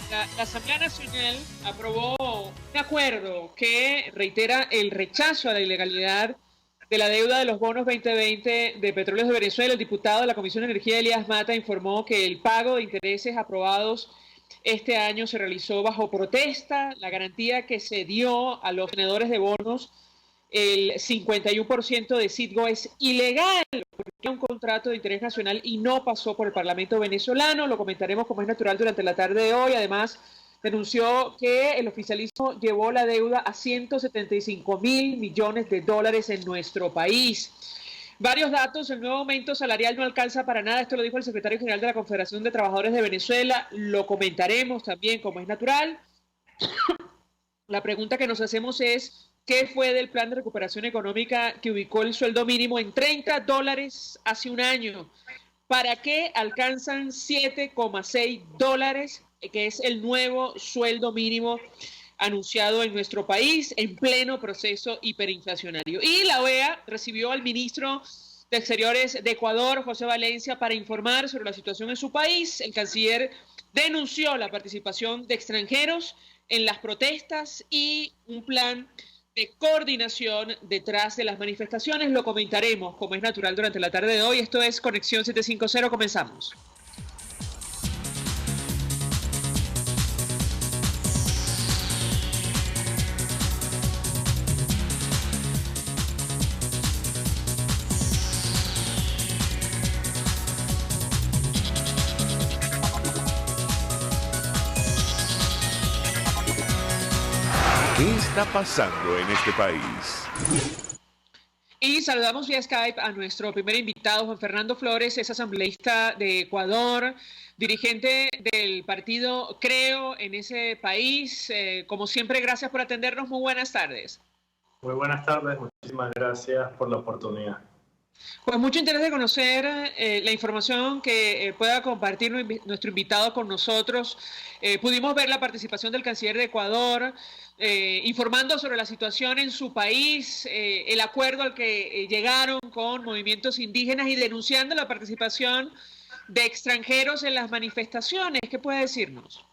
La Asamblea Nacional aprobó un acuerdo que reitera el rechazo a la ilegalidad de la deuda de los bonos 2020 de Petróleos de Venezuela. El diputado de la Comisión de Energía, Elías Mata, informó que el pago de intereses aprobados este año se realizó bajo protesta. La garantía que se dio a los tenedores de bonos, el 51% de Citgo, es ilegal porque era un contrato de interés nacional y no pasó por el Parlamento venezolano. Lo comentaremos como es natural durante la tarde de hoy. Además, denunció que el oficialismo llevó la deuda a 175.000 millones de dólares en nuestro país. Varios datos: el nuevo aumento salarial no alcanza para nada. Esto lo dijo el secretario general de la Confederación de Trabajadores de Venezuela. Lo comentaremos también como es natural. La pregunta que nos hacemos es: ¿qué fue del plan de recuperación económica que ubicó el sueldo mínimo en $30 hace un año? ¿Para qué alcanzan $7,6, que es el nuevo sueldo mínimo anunciado en nuestro país en pleno proceso hiperinflacionario? Y la OEA recibió al ministro de Exteriores de Ecuador, José Valencia, para informar sobre la situación en su país. El canciller denunció la participación de extranjeros en las protestas y un plan de coordinación detrás de las manifestaciones. Lo comentaremos como es natural durante la tarde de hoy. Esto es Conexión 750, comenzamos. ¿Qué está pasando en este país? Y saludamos vía Skype a nuestro primer invitado, Juan Fernando Flores, es asambleísta de Ecuador, dirigente del partido Creo en ese país. Como siempre, gracias por atendernos. Muy buenas tardes. Muy buenas tardes, muchísimas gracias por la oportunidad. Pues mucho interés de conocer la información que pueda compartir nuestro invitado con nosotros. Pudimos ver la participación del canciller de Ecuador informando sobre la situación en su país, el acuerdo al que llegaron con movimientos indígenas y denunciando la participación de extranjeros en las manifestaciones. ¿Qué puede decirnos?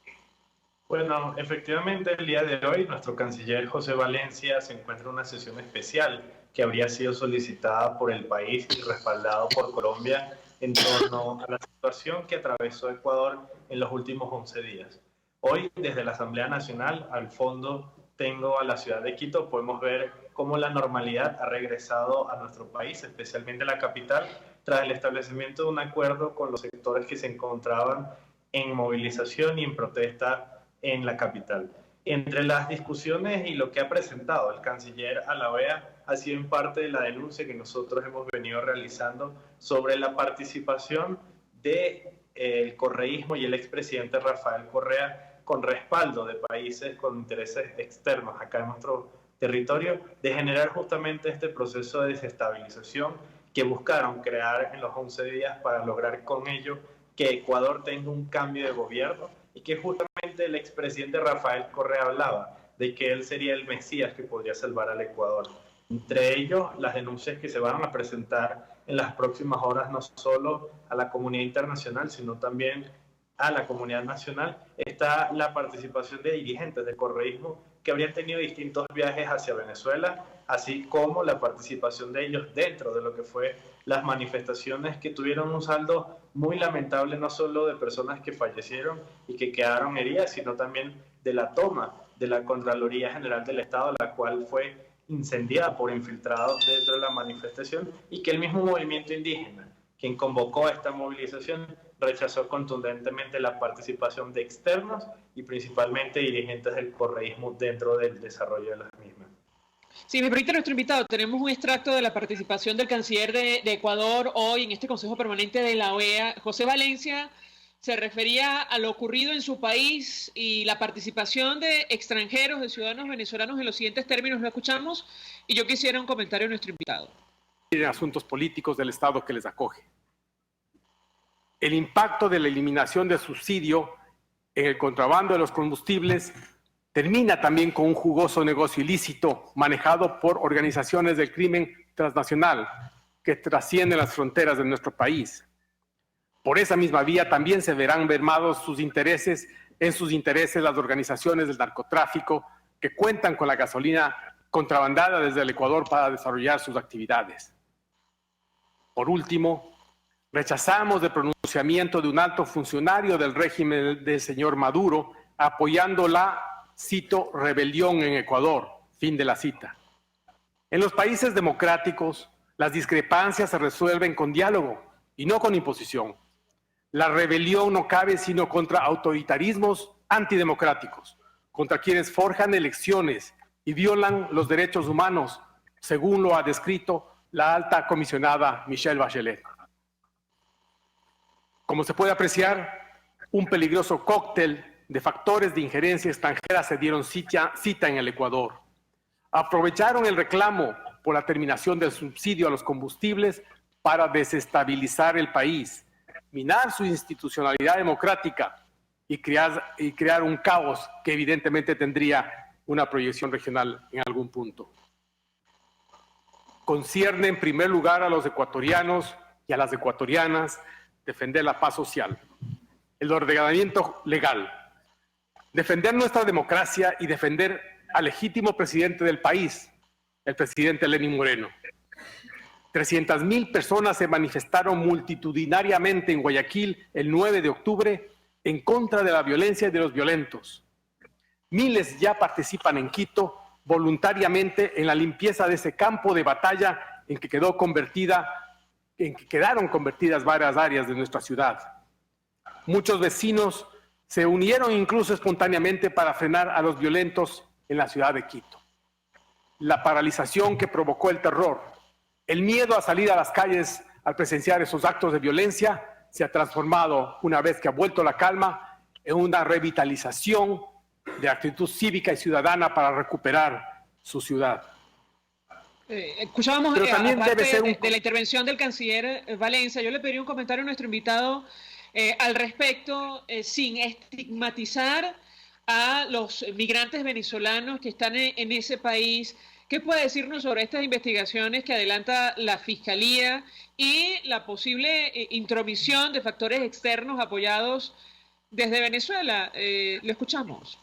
Bueno, efectivamente el día de hoy nuestro canciller José Valencia se encuentra en una sesión especial que habría sido solicitada por el país y respaldado por Colombia en torno a la situación que atravesó Ecuador en los últimos 11 días. Hoy, desde la Asamblea Nacional, al fondo tengo a la ciudad de Quito, podemos ver cómo la normalidad ha regresado a nuestro país, especialmente la capital, tras el establecimiento de un acuerdo con los sectores que se encontraban en movilización y en protesta en la capital. Entre las discusiones y lo que ha presentado el canciller a la OEA ha sido en parte de la denuncia que nosotros hemos venido realizando sobre la participación del correísmo y el expresidente Rafael Correa con respaldo de países con intereses externos acá en nuestro territorio, de generar justamente este proceso de desestabilización que buscaron crear en los 11 días para lograr con ello que Ecuador tenga un cambio de gobierno y que justamente el expresidente Rafael Correa hablaba de que él sería el Mesías que podría salvar al Ecuador. Entre ellos, las denuncias que se van a presentar en las próximas horas, no solo a la comunidad internacional, sino también a la comunidad nacional, está la participación de dirigentes del correísmo que habrían tenido distintos viajes hacia Venezuela, así como la participación de ellos dentro de lo que fue las manifestaciones que tuvieron un saldo muy lamentable, no solo de personas que fallecieron y que quedaron heridas, sino también de la toma de la Contraloría General del Estado, la cual fue incendiada por infiltrados dentro de la manifestación, y que el mismo movimiento indígena, quien convocó a esta movilización, rechazó contundentemente la participación de externos y principalmente dirigentes del correísmo dentro del desarrollo de las mismas. Sí, me permite nuestro invitado, tenemos un extracto de la participación del canciller de Ecuador hoy en este Consejo Permanente de la OEA. José Valencia se refería a lo ocurrido en su país y la participación de extranjeros, de ciudadanos venezolanos en los siguientes términos. Lo escuchamos y yo quisiera un comentario de nuestro invitado. En asuntos políticos del Estado que les acoge. El impacto de la eliminación del subsidio en el contrabando de los combustibles termina también con un jugoso negocio ilícito manejado por organizaciones del crimen transnacional que trascienden las fronteras de nuestro país. Por esa misma vía también se verán mermados sus intereses en sus intereses las organizaciones del narcotráfico que cuentan con la gasolina contrabandada desde el Ecuador para desarrollar sus actividades. Por último, rechazamos el pronunciamiento de un alto funcionario del régimen del señor Maduro apoyando la, cito, rebelión en Ecuador, fin de la cita. En los países democráticos, las discrepancias se resuelven con diálogo y no con imposición. La rebelión no cabe sino contra autoritarismos antidemocráticos, contra quienes forjan elecciones y violan los derechos humanos, según lo ha descrito la alta comisionada Michelle Bachelet. Como se puede apreciar, un peligroso cóctel de factores de injerencia extranjera se dieron cita en el Ecuador. Aprovecharon el reclamo por la terminación del subsidio a los combustibles para desestabilizar el país, minar su institucionalidad democrática y crear un caos que evidentemente tendría una proyección regional en algún punto. Concierne en primer lugar a los ecuatorianos y a las ecuatorianas defender la paz social, el ordenamiento legal, defender nuestra democracia y defender al legítimo presidente del país, el presidente Lenín Moreno. 300,000 personas se manifestaron multitudinariamente en Guayaquil el 9 de octubre en contra de la violencia y de los violentos. Miles ya participan en Quito voluntariamente en la limpieza de ese campo de batalla en que quedaron convertidas varias áreas de nuestra ciudad. Muchos vecinos se unieron incluso espontáneamente para frenar a los violentos en la ciudad de Quito. La paralización que provocó el terror, el miedo a salir a las calles al presenciar esos actos de violencia, se ha transformado, una vez que ha vuelto la calma, en una revitalización de actitud cívica y ciudadana para recuperar su ciudad. Escuchábamos de la intervención del canciller Valencia. Yo le pediría un comentario a nuestro invitado al respecto, sin estigmatizar a los migrantes venezolanos que están en ese país. ¿Qué puede decirnos sobre estas investigaciones que adelanta la Fiscalía y la posible intromisión de factores externos apoyados desde Venezuela? Lo escuchamos.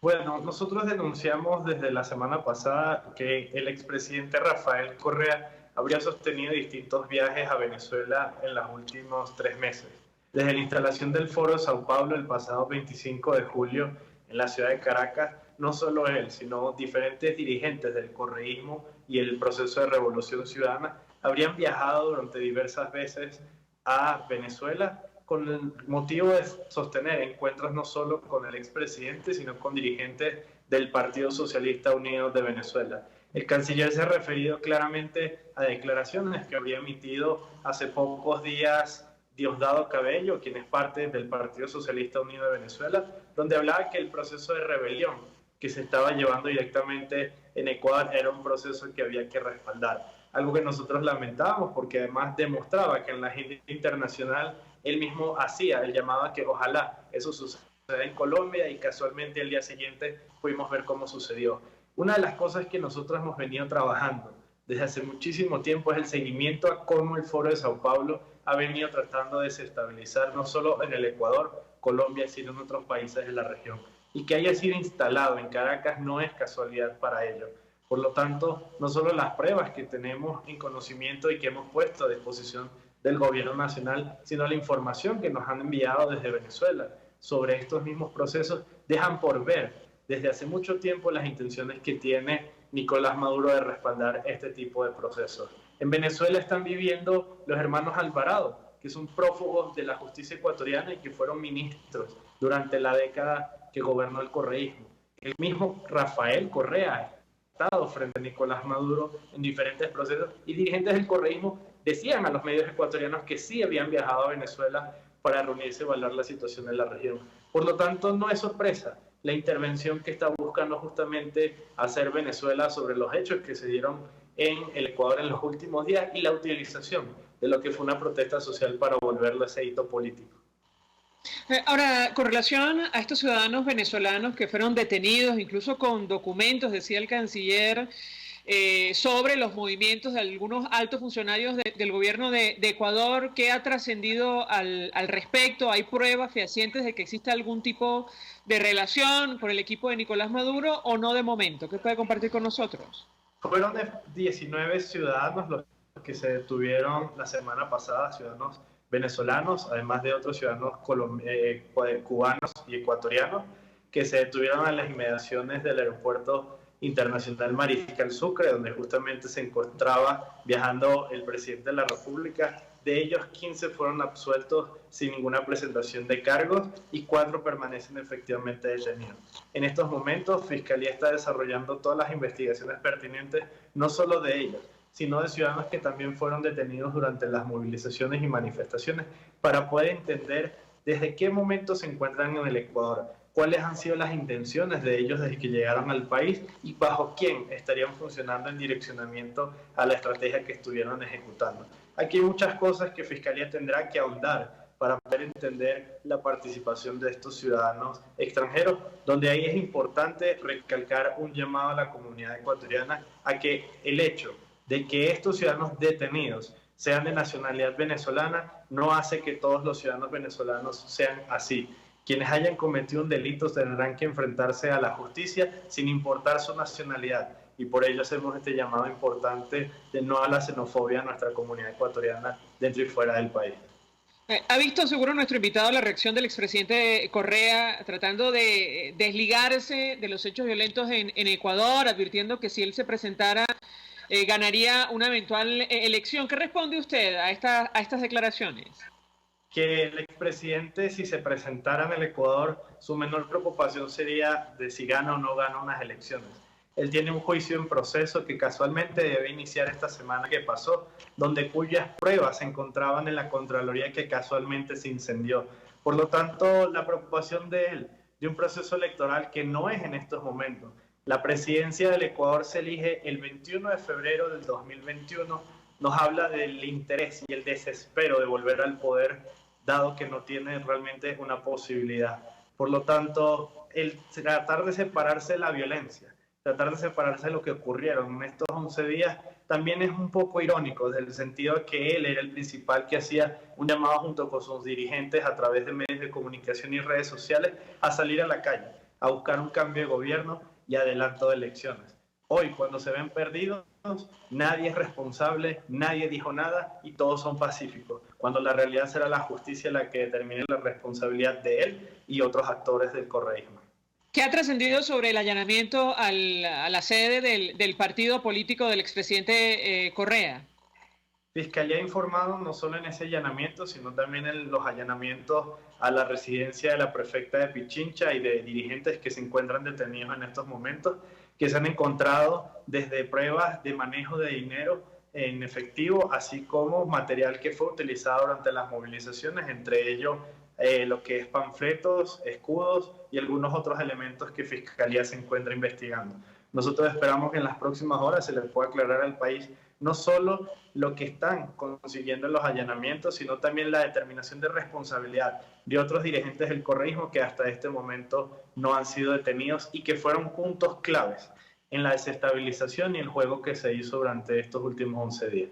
Bueno, nosotros denunciamos desde la semana pasada que el expresidente Rafael Correa habría sostenido distintos viajes a Venezuela en los últimos 3 meses. Desde la instalación del Foro de Sao Paulo el pasado 25 de julio en la ciudad de Caracas, no solo él, sino diferentes dirigentes del correísmo y el proceso de revolución ciudadana habrían viajado durante diversas veces a Venezuela con el motivo de sostener encuentros no solo con el expresidente, sino con dirigentes del Partido Socialista Unido de Venezuela. El canciller se ha referido claramente a declaraciones que habría emitido hace pocos días Diosdado Cabello, quien es parte del Partido Socialista Unido de Venezuela, donde hablaba que el proceso de rebelión que se estaba llevando directamente en Ecuador era un proceso que había que respaldar. Algo que nosotros lamentábamos porque además demostraba que en la agenda internacional él mismo él llamaba que ojalá eso suceda en Colombia y casualmente el día siguiente pudimos ver cómo sucedió. Una de las cosas que nosotros hemos venido trabajando desde hace muchísimo tiempo es el seguimiento a cómo el Foro de Sao Paulo ha venido tratando de desestabilizar no solo en el Ecuador, Colombia, sino en otros países de la región. Y que haya sido instalado en Caracas no es casualidad para ello. Por lo tanto, no solo las pruebas que tenemos en conocimiento y que hemos puesto a disposición del gobierno nacional, sino la información que nos han enviado desde Venezuela sobre estos mismos procesos, dejan por ver desde hace mucho tiempo las intenciones que tiene Nicolás Maduro de respaldar este tipo de procesos. En Venezuela están viviendo los hermanos Alvarado, que son prófugos de la justicia ecuatoriana y que fueron ministros durante la década que gobernó el correísmo. El mismo Rafael Correa ha estado frente a Nicolás Maduro en diferentes procesos y dirigentes del correísmo decían a los medios ecuatorianos que sí habían viajado a Venezuela para reunirse y evaluar la situación en la región. Por lo tanto, no es sorpresa la intervención que está buscando justamente hacer Venezuela sobre los hechos que se dieron en el Ecuador en los últimos días y la utilización de lo que fue una protesta social para volverlo ese hito político. Ahora, con relación a estos ciudadanos venezolanos que fueron detenidos, incluso con documentos, decía el canciller, sobre los movimientos de algunos altos funcionarios del gobierno de Ecuador. ¿Qué ha trascendido al respecto? ¿Hay pruebas fehacientes de que existe algún tipo de relación con el equipo de Nicolás Maduro o no de momento? ¿Qué puede compartir con nosotros? Fueron 19 ciudadanos los que se detuvieron la semana pasada, ciudadanos venezolanos, además de otros ciudadanos cubanos y ecuatorianos, que se detuvieron en las inmediaciones del aeropuerto internacional Mariscal Sucre, donde justamente se encontraba viajando el presidente de la República. De ellos, 15 fueron absueltos sin ninguna presentación de cargos y 4 permanecen efectivamente detenidos. En estos momentos, Fiscalía está desarrollando todas las investigaciones pertinentes, no solo de ellos, sino de ciudadanos que también fueron detenidos durante las movilizaciones y manifestaciones, para poder entender desde qué momento se encuentran en el Ecuador, cuáles han sido las intenciones de ellos desde que llegaron al país y bajo quién estarían funcionando en direccionamiento a la estrategia que estuvieron ejecutando. Aquí hay muchas cosas que Fiscalía tendrá que ahondar para poder entender la participación de estos ciudadanos extranjeros, donde ahí es importante recalcar un llamado a la comunidad ecuatoriana a que el hecho de que estos ciudadanos detenidos sean de nacionalidad venezolana no hace que todos los ciudadanos venezolanos sean así. Quienes hayan cometido un delito tendrán que enfrentarse a la justicia sin importar su nacionalidad, y por ello hacemos este llamado importante de no a la xenofobia a nuestra comunidad ecuatoriana dentro y fuera del país. Ha visto seguro nuestro invitado la reacción del expresidente Correa tratando de desligarse de los hechos violentos en Ecuador, advirtiendo que si él se presentara ganaría una eventual elección. ¿Qué responde usted a estas declaraciones? Que el expresidente, si se presentara en el Ecuador, su menor preocupación sería de si gana o no gana unas elecciones. Él tiene un juicio en proceso que casualmente debe iniciar esta semana que pasó, cuyas pruebas se encontraban en la Contraloría que casualmente se incendió. Por lo tanto, la preocupación de él, de un proceso electoral que no es en estos momentos. La presidencia del Ecuador se elige el 21 de febrero del 2021, nos habla del interés y el desespero de volver al poder, dado que no tiene realmente una posibilidad. Por lo tanto, el tratar de separarse de la violencia, tratar de separarse de lo que ocurrieron en estos 11 días, también es un poco irónico, desde el sentido de que él era el principal que hacía un llamado junto con sus dirigentes a través de medios de comunicación y redes sociales a salir a la calle, a buscar un cambio de gobierno y adelanto de elecciones. Hoy, cuando se ven perdidos, nadie es responsable, nadie dijo nada y todos son pacíficos, cuando la realidad será la justicia la que determine la responsabilidad de él y otros actores del correísmo. ¿Qué ha trascendido sobre el allanamiento a la sede del partido político del expresidente Correa? Fiscalía ha informado no solo en ese allanamiento, sino también en los allanamientos a la residencia de la prefecta de Pichincha y de dirigentes que se encuentran detenidos en estos momentos, que se han encontrado desde pruebas de manejo de dinero en efectivo, así como material que fue utilizado durante las movilizaciones, entre ellos lo que es panfletos, escudos y algunos otros elementos que Fiscalía se encuentra investigando. Nosotros esperamos que en las próximas horas se les pueda aclarar al país no solo lo que están consiguiendo en los allanamientos, sino también la determinación de responsabilidad de otros dirigentes del correísmo que hasta este momento no han sido detenidos y que fueron puntos claves en la desestabilización y el juego que se hizo durante estos últimos 11 días.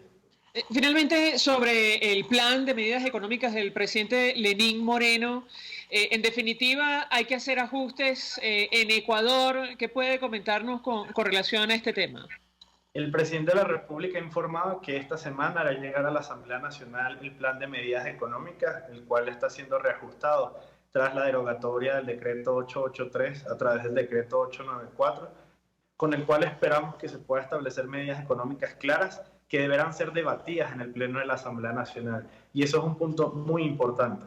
Finalmente, sobre el plan de medidas económicas del presidente Lenín Moreno, en definitiva, hay que hacer ajustes en Ecuador. ¿Qué puede comentarnos con relación a este tema? El presidente de la República ha informado que esta semana hará llegar a la Asamblea Nacional el plan de medidas económicas, el cual está siendo reajustado tras la derogatoria del decreto 883 a través del decreto 894, con el cual esperamos que se pueda establecer medidas económicas claras que deberán ser debatidas en el Pleno de la Asamblea Nacional. Y eso es un punto muy importante.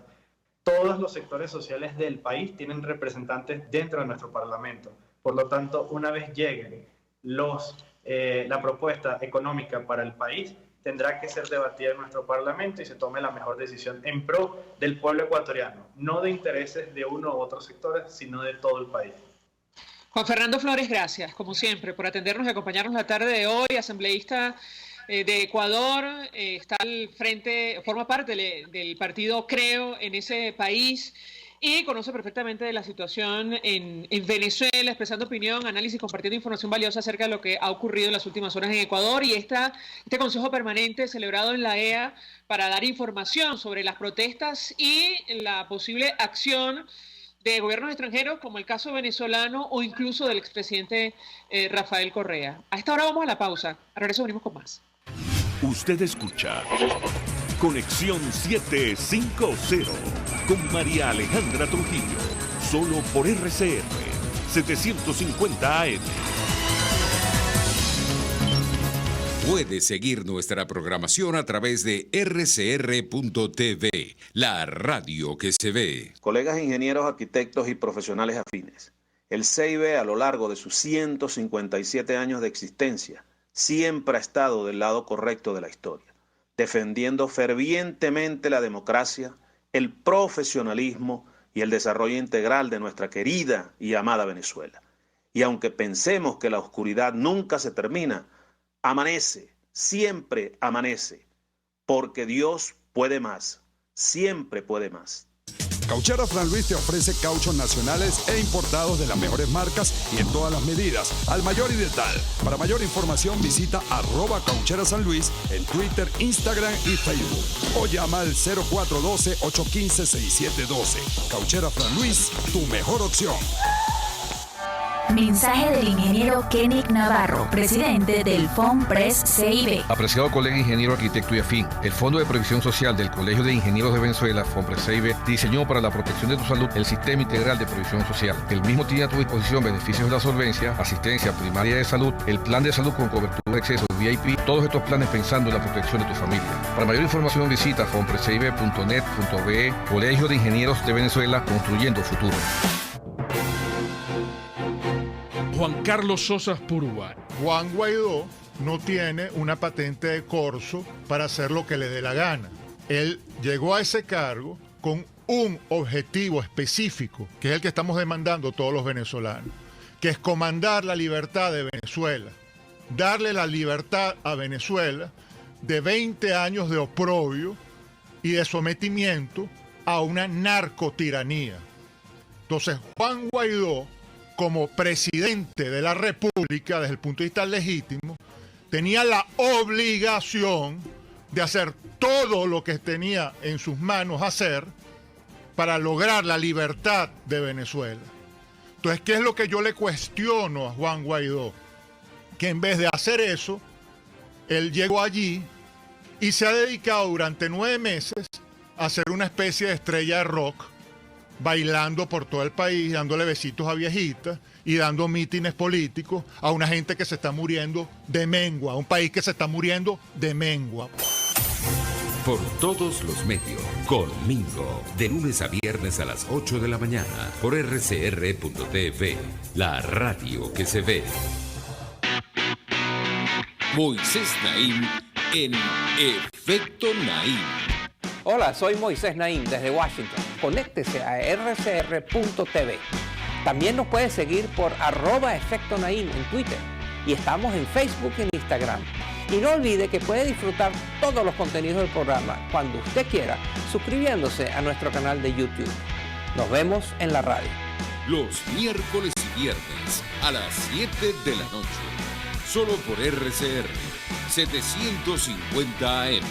Todos los sectores sociales del país tienen representantes dentro de nuestro Parlamento. Por lo tanto, una vez lleguen la propuesta económica para el país, tendrá que ser debatida en nuestro Parlamento y se tome la mejor decisión en pro del pueblo ecuatoriano, no de intereses de uno u otros sectores, sino de todo el país. Juan Fernando Flores, gracias, como siempre, por atendernos y acompañarnos la tarde de hoy, asambleísta de Ecuador, está al frente, forma parte del partido Creo en ese país y conoce perfectamente de la situación en Venezuela, expresando opinión, análisis, compartiendo información valiosa acerca de lo que ha ocurrido en las últimas horas en Ecuador y este Consejo Permanente celebrado en la EA para dar información sobre las protestas y la posible acción de gobiernos extranjeros, como el caso venezolano o incluso del expresidente Rafael Correa. A esta hora vamos a la pausa. A regreso venimos con más. Usted escucha Conexión 750 con María Alejandra Trujillo, solo por RCR 750 AM. Puede seguir nuestra programación a través de rcr.tv, la radio que se ve. Colegas ingenieros, arquitectos y profesionales afines, el CIB a lo largo de sus 157 años de existencia siempre ha estado del lado correcto de la historia, defendiendo fervientemente la democracia, el profesionalismo y el desarrollo integral de nuestra querida y amada Venezuela. Y aunque pensemos que la oscuridad nunca se termina, amanece, siempre amanece, porque Dios puede más, siempre puede más. Cauchera Fran Luis te ofrece cauchos nacionales e importados de las mejores marcas y en todas las medidas, al mayor y de tal. Para mayor información visita @Cauchera San Luis en Twitter, Instagram y Facebook. O llama al 0412-815-6712. Cauchera Fran Luis, tu mejor opción. Mensaje del ingeniero Kenick Navarro, presidente del FONPRES CIB. Apreciado colega ingeniero, arquitecto y afín, el Fondo de Previsión Social del Colegio de Ingenieros de Venezuela, FONPRES CIB, diseñó para la protección de tu salud el Sistema Integral de Previsión Social. El mismo tiene a tu disposición beneficios de la solvencia, asistencia primaria de salud, el plan de salud con cobertura de exceso VIP, todos estos planes pensando en la protección de tu familia. Para mayor información visita fonprescibe.net.be, Colegio de Ingenieros de Venezuela, construyendo futuro. Juan Carlos Sosa Purúa. Juan Guaidó no tiene una patente de corso para hacer lo que le dé la gana. Él llegó a ese cargo con un objetivo específico, que es el que estamos demandando todos los venezolanos, que es comandar la libertad de Venezuela, darle la libertad a Venezuela de 20 años de oprobio y de sometimiento a una narcotiranía. Entonces, Juan Guaidó, como presidente de la República, desde el punto de vista legítimo, tenía la obligación de hacer todo lo que tenía en sus manos hacer para lograr la libertad de Venezuela. Entonces, ¿qué es lo que yo le cuestiono a Juan Guaidó? Que en vez de hacer eso, él llegó allí y se ha dedicado durante 9 meses a ser una especie de estrella de rock, bailando por todo el país, dándole besitos a viejitas y dando mítines políticos a una gente que se está muriendo de mengua, a un país que se está muriendo de mengua. Por todos los medios, conmigo, de lunes a viernes a las 8 de la mañana, por rcr.tv, la radio que se ve. Moisés Naim en Efecto Naim. Hola, soy Moisés Naim desde Washington. Conéctese a rcr.tv. También nos puede seguir por @Efecto Naim en Twitter. Y estamos en Facebook y en Instagram. Y no olvide que puede disfrutar todos los contenidos del programa cuando usted quiera, suscribiéndose a nuestro canal de YouTube. Nos vemos en la radio. Los miércoles y viernes a las 7 de la noche. Solo por RCR 750 AM.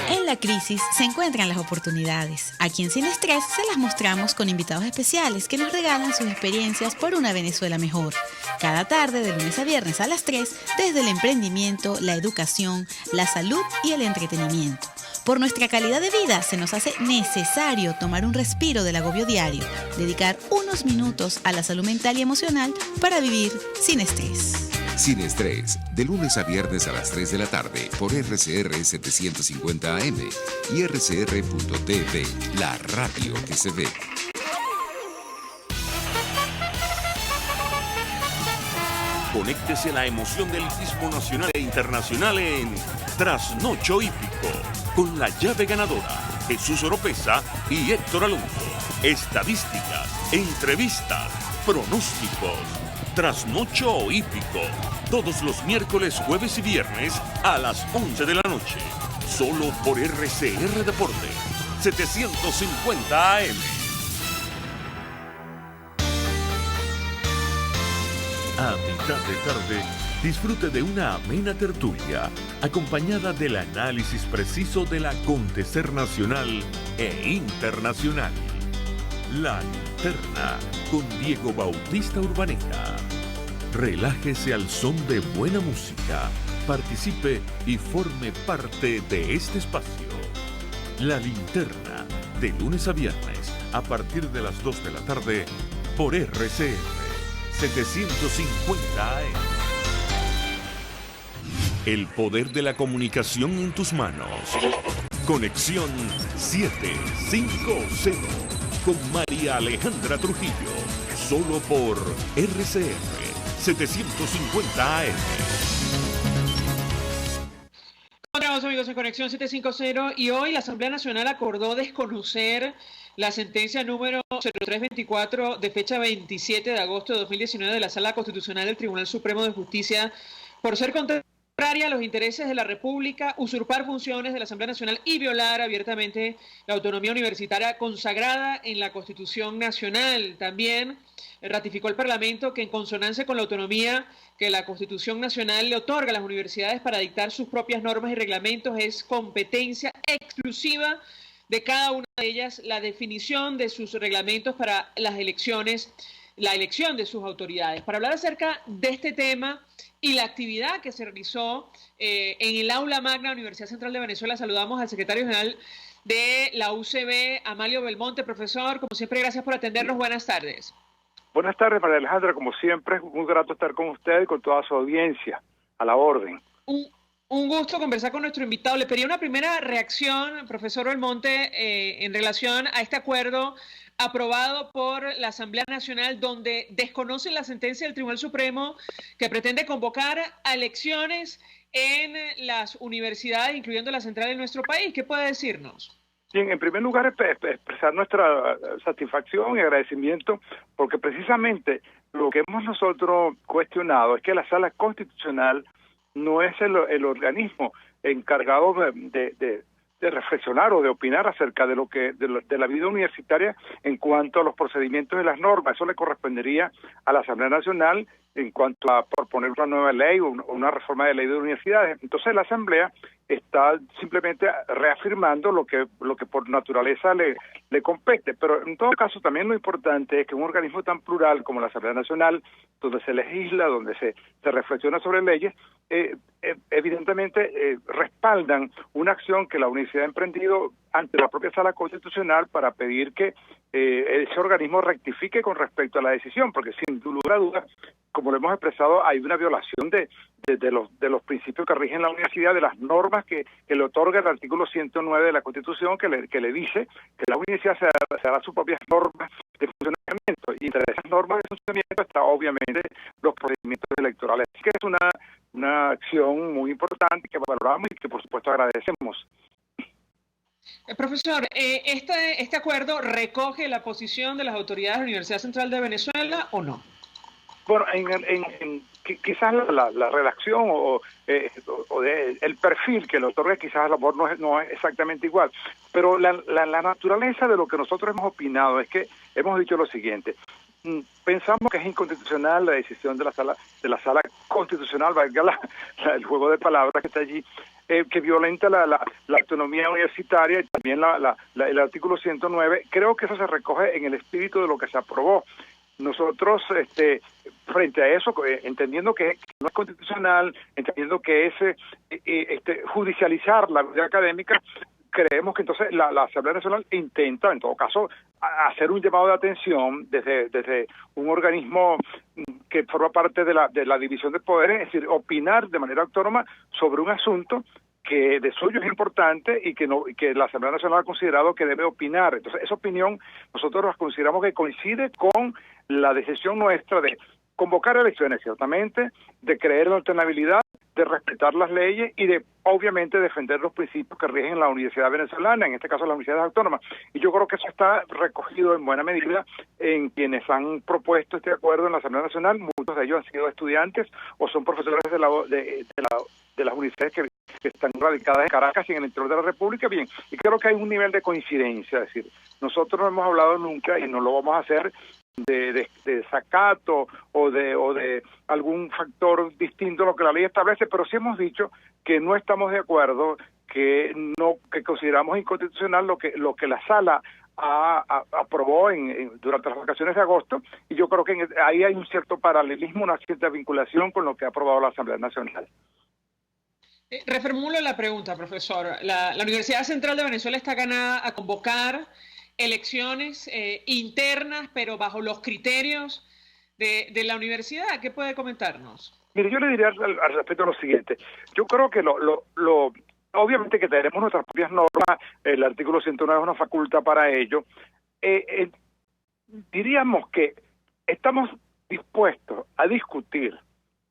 En la crisis se encuentran las oportunidades. Aquí en Sin Estrés se las mostramos con invitados especiales que nos regalan sus experiencias por una Venezuela mejor. Cada tarde, de lunes a viernes a las 3, desde el emprendimiento, la educación, la salud y el entretenimiento. Por nuestra calidad de vida se nos hace necesario tomar un respiro del agobio diario, dedicar unos minutos a la salud mental y emocional para vivir sin estrés. Sin Estrés, de lunes a viernes a las 3 de la tarde por RCR 750 AM y rcr.tv, la radio que se ve. Conéctese a la emoción del hippismo nacional e internacional en Trasnocho Hípico, con la llave ganadora, Jesús Oropesa y Héctor Alonso. Estadísticas, entrevistas, pronósticos. Trasnocho Hípico, todos los miércoles, jueves y viernes a las 11 de la noche. Solo por RCR Deporte, 750 AM. A mitad de tarde, disfrute de una amena tertulia, acompañada del análisis preciso del acontecer nacional e internacional. La Linterna, con Diego Bautista Urbaneta. Relájese al son de buena música, participe y forme parte de este espacio. La Linterna, de lunes a viernes, a partir de las 2 de la tarde, por RCR 750 AM. El poder de la comunicación en tus manos. Conexión 750 con María Alejandra Trujillo, solo por RCR 750 AM. Continuamos, amigos, en Conexión 750, y hoy la Asamblea Nacional acordó desconocer la sentencia número 0324 de fecha 27 de agosto de 2019 de la Sala Constitucional del Tribunal Supremo de Justicia por ser contraria a los intereses de la República, usurpar funciones de la Asamblea Nacional y violar abiertamente la autonomía universitaria consagrada en la Constitución Nacional. También ratificó el Parlamento que, en consonancia con la autonomía que la Constitución Nacional le otorga a las universidades para dictar sus propias normas y reglamentos, es competencia exclusiva de cada una de ellas la definición de sus reglamentos para las elecciones, la elección de sus autoridades. Para hablar acerca de este tema y la actividad que se realizó en el Aula Magna de la Universidad Central de Venezuela, saludamos al secretario general de la UCB, Amalio Belmonte. Profesor, como siempre, gracias por atendernos. Buenas tardes. Buenas tardes, María Alejandra. Como siempre, es muy grato estar con usted y con toda su audiencia. A la orden. Un gusto conversar con nuestro invitado. Le pedí una primera reacción, profesor Belmonte, en relación a este acuerdo aprobado por la Asamblea Nacional, donde desconocen la sentencia del Tribunal Supremo que pretende convocar a elecciones en las universidades, incluyendo la central de nuestro país. ¿Qué puede decirnos? Bien, en primer lugar, expresar nuestra satisfacción y agradecimiento, porque precisamente lo que hemos nosotros cuestionado es que la Sala Constitucional no es el organismo encargado de reflexionar o de opinar acerca de de la vida universitaria en cuanto a los procedimientos y las normas. Eso le correspondería a la Asamblea Nacional en cuanto a proponer una nueva ley o una reforma de ley de universidades. Entonces la Asamblea está simplemente reafirmando lo que por naturaleza le compete. Pero en todo caso también lo importante es que un organismo tan plural como la Asamblea Nacional, donde se legisla, donde se reflexiona sobre leyes, evidentemente respaldan una acción que la universidad ha emprendido ante la propia Sala Constitucional para pedir que ese organismo rectifique con respecto a la decisión, porque sin lugar a dudas, como lo hemos expresado, hay una violación de los principios que rigen la universidad, de las normas que le otorga el artículo 109 de la Constitución, que le dice que la universidad se hará sus propias normas de funcionamiento, y entre esas normas de funcionamiento está obviamente los procedimientos electorales. Así que es una acción muy importante que valoramos y que por supuesto agradecemos. Profesor, ¿este acuerdo recoge la posición de las autoridades de la Universidad Central de Venezuela o no? Bueno, quizás la redacción o el perfil que le otorga quizás la voz no es exactamente igual, pero la naturaleza de lo que nosotros hemos opinado es que hemos dicho lo siguiente: pensamos que es inconstitucional la decisión de la sala constitucional, valga el juego de palabras que está allí, que violenta la autonomía universitaria y también el artículo 109. Creo que eso se recoge en el espíritu de lo que se aprobó. Nosotros, frente a eso, entendiendo que no es constitucional, entendiendo que es judicializar la vida académica, creemos que entonces la Asamblea Nacional intenta, en todo caso, hacer un llamado de atención desde un organismo que forma parte de la división de poderes, es decir, opinar de manera autónoma sobre un asunto que de suyo es importante y que la Asamblea Nacional ha considerado que debe opinar. Entonces, esa opinión nosotros la consideramos que coincide con la decisión nuestra de convocar elecciones, ciertamente, de creer en la alternabilidad, de respetar las leyes y de, obviamente, defender los principios que rigen la universidad venezolana, en este caso las universidades autónomas. Y yo creo que eso está recogido en buena medida en quienes han propuesto este acuerdo en la Asamblea Nacional. Muchos de ellos han sido estudiantes o son profesores de las universidades que están radicadas en Caracas y en el interior de la República. Bien, y creo que hay un nivel de coincidencia, es decir, nosotros no hemos hablado nunca y no lo vamos a hacer desacato o de algún factor distinto a lo que la ley establece, pero sí hemos dicho que no estamos de acuerdo, que consideramos inconstitucional lo que la sala aprobó durante las vacaciones de agosto, y yo creo que ahí hay un cierto paralelismo, una cierta vinculación con lo que ha aprobado la Asamblea Nacional. Reformulo la pregunta, profesor. La Universidad Central de Venezuela está ganada a convocar elecciones internas, pero bajo los criterios de la universidad. ¿Qué puede comentarnos? Mire, yo le diría al respecto lo siguiente. Yo creo que obviamente que tenemos nuestras propias normas, el artículo 109 es una facultad para ello. Diríamos que estamos dispuestos a discutir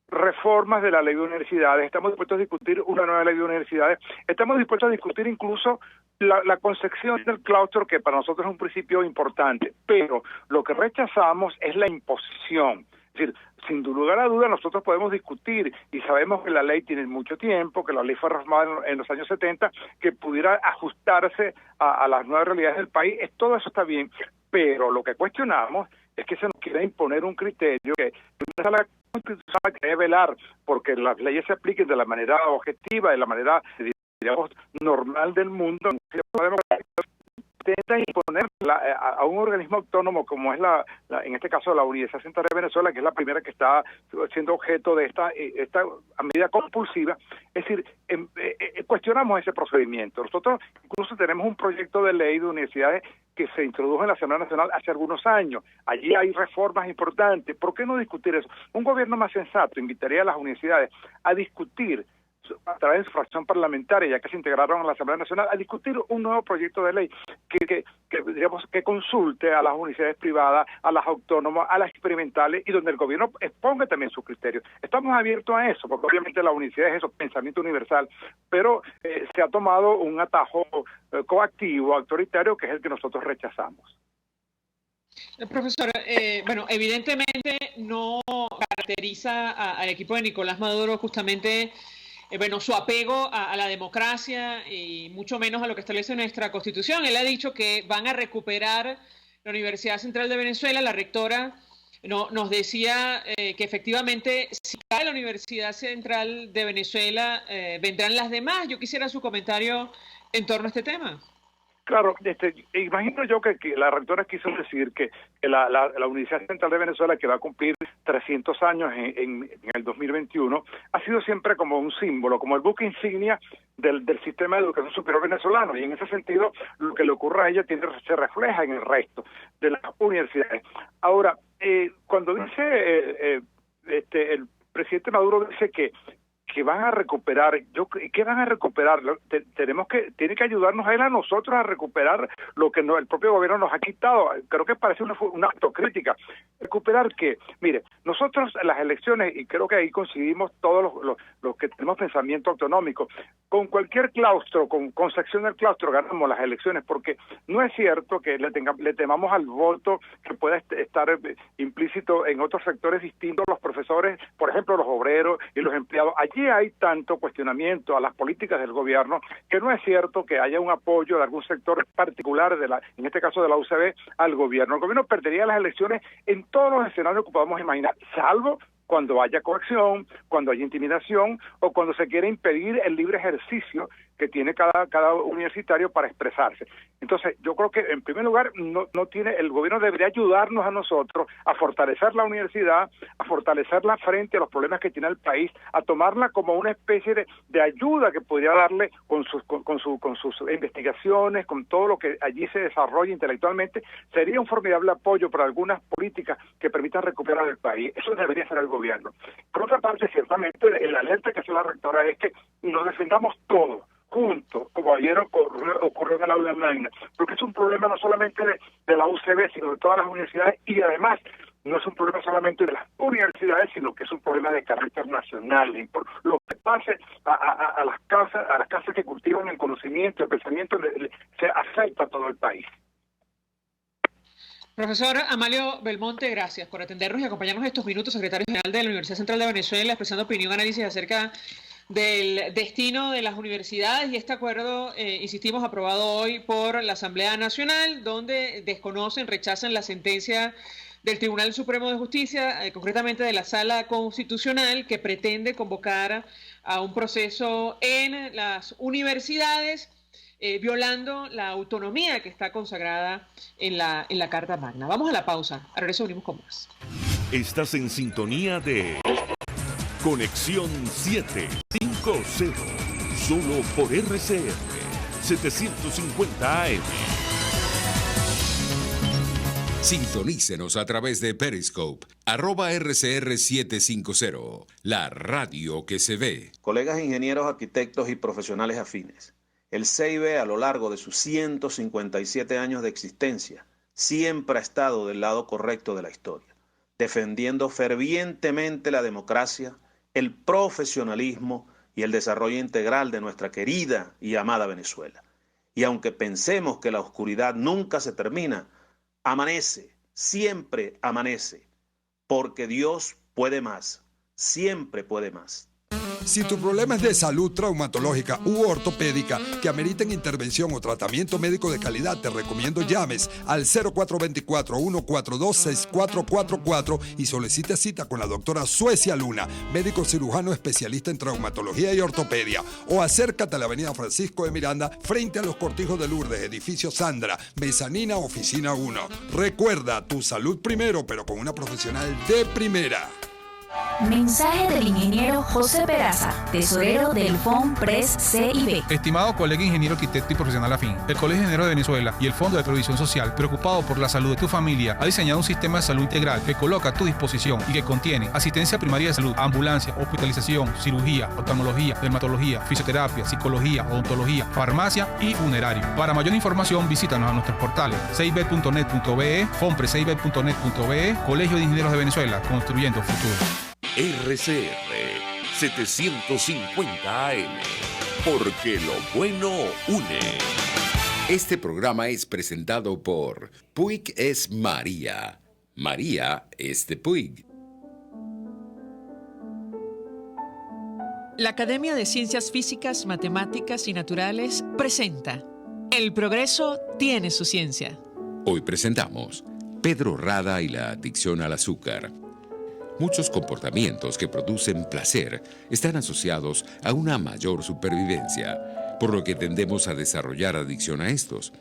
reformas de la ley de universidades, estamos dispuestos a discutir una nueva ley de universidades, estamos dispuestos a discutir incluso la concepción del claustro, que para nosotros es un principio importante, pero lo que rechazamos es la imposición. Es decir, sin lugar a duda nosotros podemos discutir, y sabemos que la ley tiene mucho tiempo, que la ley fue reformada en los años 70, que pudiera ajustarse a las nuevas realidades del país, todo eso está bien, pero lo que cuestionamos es que se nos quiera imponer un criterio que una sala constitucional que debe velar porque las leyes se apliquen de la manera objetiva, de la manera, digamos, normal del mundo. Intenta imponer a un organismo autónomo como es en este caso la Universidad Central de Venezuela, que es la primera que está siendo objeto de esta medida compulsiva. Es decir, cuestionamos ese procedimiento. Nosotros incluso tenemos un proyecto de ley de universidades que se introdujo en la Asamblea Nacional hace algunos años. Allí hay reformas importantes. ¿Por qué no discutir eso? Un gobierno más sensato invitaría a las universidades a discutir a través de su fracción parlamentaria, ya que se integraron a la Asamblea Nacional, a discutir un nuevo proyecto de ley que consulte a las universidades privadas, a las autónomas, a las experimentales, y donde el gobierno exponga también sus criterios. Estamos abiertos a eso, porque obviamente la universidad es eso, pensamiento universal, pero se ha tomado un atajo coactivo, autoritario, que es el que nosotros rechazamos. Profesor, bueno, evidentemente no caracteriza al equipo de Nicolás Maduro justamente su apego a la democracia y mucho menos a lo que establece nuestra Constitución. Él ha dicho que van a recuperar la Universidad Central de Venezuela. La rectora nos decía que efectivamente si cae la Universidad Central de Venezuela, vendrán las demás. Yo quisiera su comentario en torno a este tema. Claro, imagino yo que la rectora quiso decir que la Universidad Central de Venezuela, que va a cumplir 300 años en el 2021, ha sido siempre como un símbolo, como el buque insignia del sistema de educación superior venezolano, y en ese sentido lo que le ocurre a ella se refleja en el resto de las universidades. Ahora, cuando dice el presidente Maduro dice que van a recuperar, ¿qué van a recuperar? Tiene que ayudarnos a nosotros a recuperar lo que el propio gobierno nos ha quitado. Creo que parece una autocrítica. ¿Recuperar qué? Mire, nosotros en las elecciones, y creo que ahí coincidimos todos los que tenemos pensamiento autonómico, con cualquier claustro, con sección del claustro ganamos las elecciones, porque no es cierto que le temamos al voto que pueda estar implícito en otros sectores distintos, los profesores, por ejemplo, los obreros y los empleados. Allí hay tanto cuestionamiento a las políticas del gobierno que no es cierto que haya un apoyo de algún sector particular, en este caso de la UCB, al gobierno. El gobierno perdería las elecciones en todos los escenarios que podamos imaginar, salvo cuando haya coacción, cuando haya intimidación o cuando se quiera impedir el libre ejercicio que tiene cada universitario para expresarse. Entonces, yo creo que en primer lugar el gobierno debería ayudarnos a nosotros a fortalecer la universidad, a fortalecerla frente a los problemas que tiene el país, a tomarla como una especie de ayuda que podría darle con sus investigaciones, con todo lo que allí se desarrolla intelectualmente. Sería un formidable apoyo para algunas políticas que permitan recuperar el país. Eso debería ser el gobierno. Por otra parte, ciertamente, el alerta que hace la rectora es que nos defendamos todos juntos, como ayer ocurrió en el aula magna, porque es un problema no solamente de la UCB, sino de todas las universidades, y además no es un problema solamente de las universidades, sino que es un problema de carácter nacional. Y por lo que pase a las casas que cultivan el conocimiento, el pensamiento, se afecta a todo el país. Profesor Amalio Belmonte, gracias por atendernos y acompañarnos estos minutos, secretario general de la Universidad Central de Venezuela, expresando opinión, análisis acerca del destino de las universidades y este acuerdo, insistimos, aprobado hoy por la Asamblea Nacional, donde rechazan la sentencia del Tribunal Supremo de Justicia, concretamente de la Sala Constitucional, que pretende convocar a un proceso en las universidades, violando la autonomía que está consagrada en la Carta Magna. Vamos a la pausa, a regreso venimos con más. Estás en sintonía de Conexión 750, solo por RCR 750 AM. Sintonícenos a través de Periscope, @RCR750, la radio que se ve. Colegas ingenieros, arquitectos y profesionales afines, el CIB a lo largo de sus 157 años de existencia siempre ha estado del lado correcto de la historia, defendiendo fervientemente la democracia, el profesionalismo y el desarrollo integral de nuestra querida y amada Venezuela. Y aunque pensemos que la oscuridad nunca se termina, amanece, siempre amanece, porque Dios puede más, siempre puede más. Si tu problema es de salud traumatológica u ortopédica que ameriten intervención o tratamiento médico de calidad, te recomiendo llames al 0424-142-6444 y solicite cita con la doctora Suecia Luna, médico cirujano especialista en traumatología y ortopedia. O acércate a la avenida Francisco de Miranda, frente a los Cortijos de Lourdes, edificio Sandra, mezanina, oficina 1. Recuerda, tu salud primero, pero con una profesional de primera. Mensaje del ingeniero José Peraza, tesorero del FOMPRES CIB. Estimado colega ingeniero, arquitecto y profesional afín, el Colegio de Ingenieros de Venezuela y el Fondo de Previsión Social, preocupado por la salud de tu familia, ha diseñado un sistema de salud integral que coloca a tu disposición y que contiene asistencia primaria de salud, ambulancia, hospitalización, cirugía, oftalmología, dermatología, fisioterapia, psicología, odontología, farmacia y funerario. Para mayor información, visítanos a nuestros portales cib.net.be, fomprescib.net.be, Colegio de Ingenieros de Venezuela, construyendo futuro. RCR 750 AM, porque lo bueno une. Este programa es presentado por Puig es María. María es de Puig. La Academia de Ciencias Físicas, Matemáticas y Naturales presenta El progreso tiene su ciencia. Hoy presentamos Pedro Rada y la adicción al azúcar. Muchos comportamientos que producen placer están asociados a una mayor supervivencia, por lo que tendemos a desarrollar adicción a estos.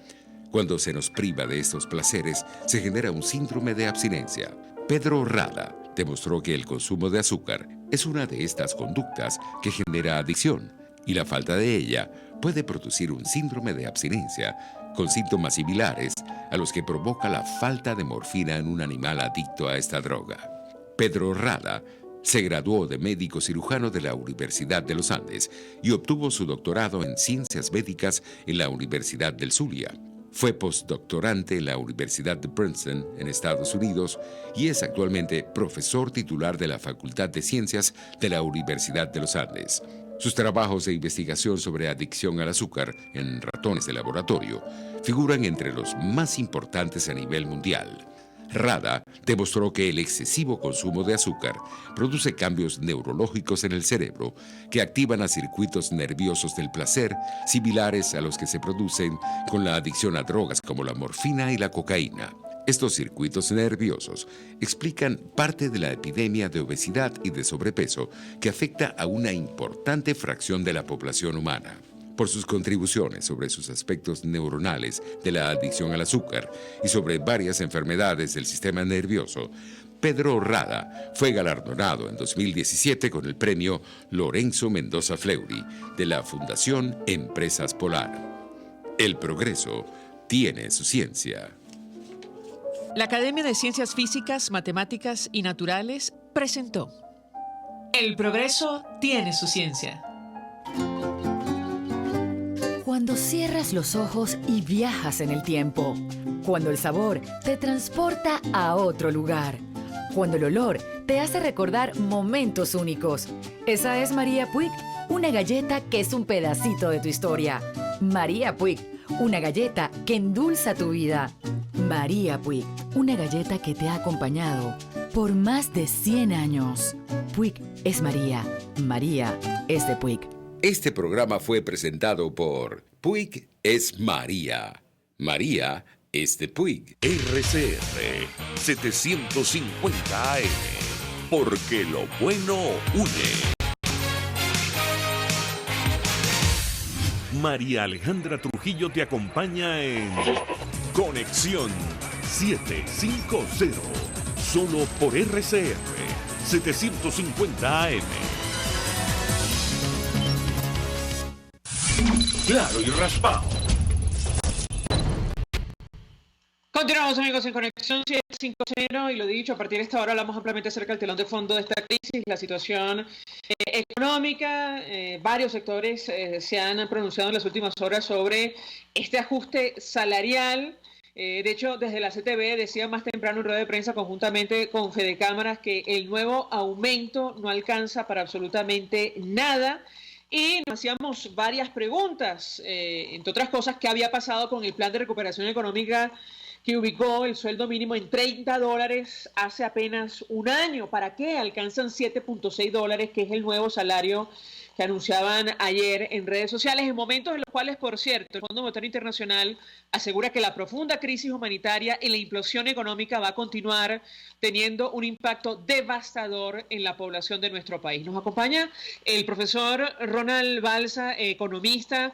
Cuando se nos priva de estos placeres, se genera un síndrome de abstinencia. Pedro Rada demostró que el consumo de azúcar es una de estas conductas que genera adicción, y la falta de ella puede producir un síndrome de abstinencia con síntomas similares a los que provoca la falta de morfina en un animal adicto a esta droga. Pedro Rada se graduó de médico cirujano de la Universidad de los Andes y obtuvo su doctorado en Ciencias Médicas en la Universidad del Zulia. Fue postdoctorante en la Universidad de Princeton, en Estados Unidos, y es actualmente profesor titular de la Facultad de Ciencias de la Universidad de los Andes. Sus trabajos de investigación sobre adicción al azúcar en ratones de laboratorio figuran entre los más importantes a nivel mundial. Rada demostró que el excesivo consumo de azúcar produce cambios neurológicos en el cerebro que activan a circuitos nerviosos del placer similares a los que se producen con la adicción a drogas como la morfina y la cocaína. Estos circuitos nerviosos explican parte de la epidemia de obesidad y de sobrepeso que afecta a una importante fracción de la población humana. Por sus contribuciones sobre sus aspectos neuronales de la adicción al azúcar y sobre varias enfermedades del sistema nervioso, Pedro Rada fue galardonado en 2017 con el premio Lorenzo Mendoza Fleury de la Fundación Empresas Polar. El progreso tiene su ciencia. La Academia de Ciencias Físicas, Matemáticas y Naturales presentó El progreso tiene su ciencia. Cuando cierras los ojos y viajas en el tiempo. Cuando el sabor te transporta a otro lugar. Cuando el olor te hace recordar momentos únicos. Esa es María Puig, una galleta que es un pedacito de tu historia. María Puig, una galleta que endulza tu vida. María Puig, una galleta que te ha acompañado por más de 100 años. Puig es María. María es de Puig. Este programa fue presentado por Puig es María. María este Puig. RCR 750 AM, porque lo bueno une. María Alejandra Trujillo te acompaña en Conexión 750, solo por RCR 750 AM. Claro y raspado. Continuamos, amigos, en Conexión 750 y lo dicho, a partir de esta hora hablamos ampliamente acerca del telón de fondo de esta crisis, la situación económica. Varios sectores se han pronunciado en las últimas horas sobre este ajuste salarial. De hecho, desde la CTV decía más temprano en rueda de prensa conjuntamente con Fedecámaras que el nuevo aumento no alcanza para absolutamente nada. Y nos hacíamos varias preguntas, entre otras cosas, ¿qué había pasado con el plan de recuperación económica que ubicó el sueldo mínimo en $30 hace apenas un año? ¿Para qué alcanzan $7.6, que es el nuevo salario que anunciaban ayer en redes sociales, en momentos en los cuales, por cierto, el Fondo Monetario Internacional asegura que la profunda crisis humanitaria y la implosión económica va a continuar teniendo un impacto devastador en la población de nuestro país? Nos acompaña el profesor Ronald Balsa, economista.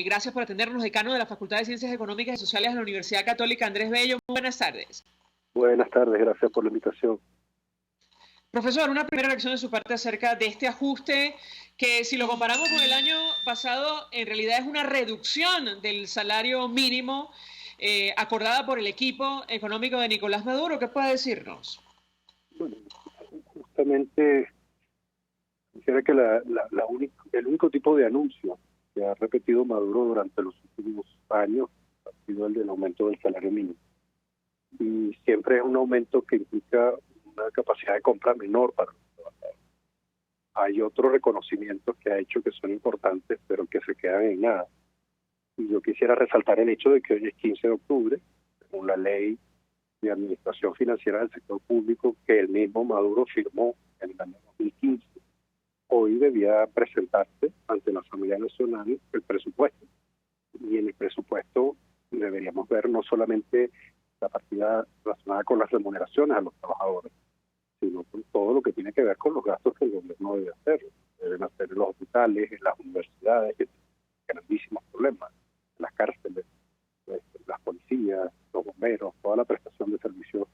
Gracias por atendernos, decano de la Facultad de Ciencias Económicas y Sociales de la Universidad Católica Andrés Bello. Muy buenas tardes. Buenas tardes, gracias por la invitación. Profesor, una primera reacción de su parte acerca de este ajuste que, si lo comparamos con el año pasado, en realidad es una reducción del salario mínimo acordada por el equipo económico de Nicolás Maduro. ¿Qué puede decirnos? Bueno, justamente quisiera que el único tipo de anuncio que ha repetido Maduro durante los últimos años ha sido el del aumento del salario mínimo. Y siempre es un aumento que implica una capacidad de compra menor para los trabajadores. Hay otros reconocimientos que ha hecho que son importantes, pero que se quedan en nada. Y yo quisiera resaltar el hecho de que hoy es 15 de octubre, según la ley de administración financiera del sector público que el mismo Maduro firmó en el año 2015. Hoy debía presentarse ante la Asamblea Nacional el presupuesto. Y en el presupuesto deberíamos ver no solamente la partida relacionada con las remuneraciones a los trabajadores, sino con todo lo que tiene que ver con los gastos que el gobierno debe hacer. Deben hacer en los hospitales, en las universidades, que tienen grandísimos problemas, en las cárceles, las policías, los bomberos, toda la prestación de servicios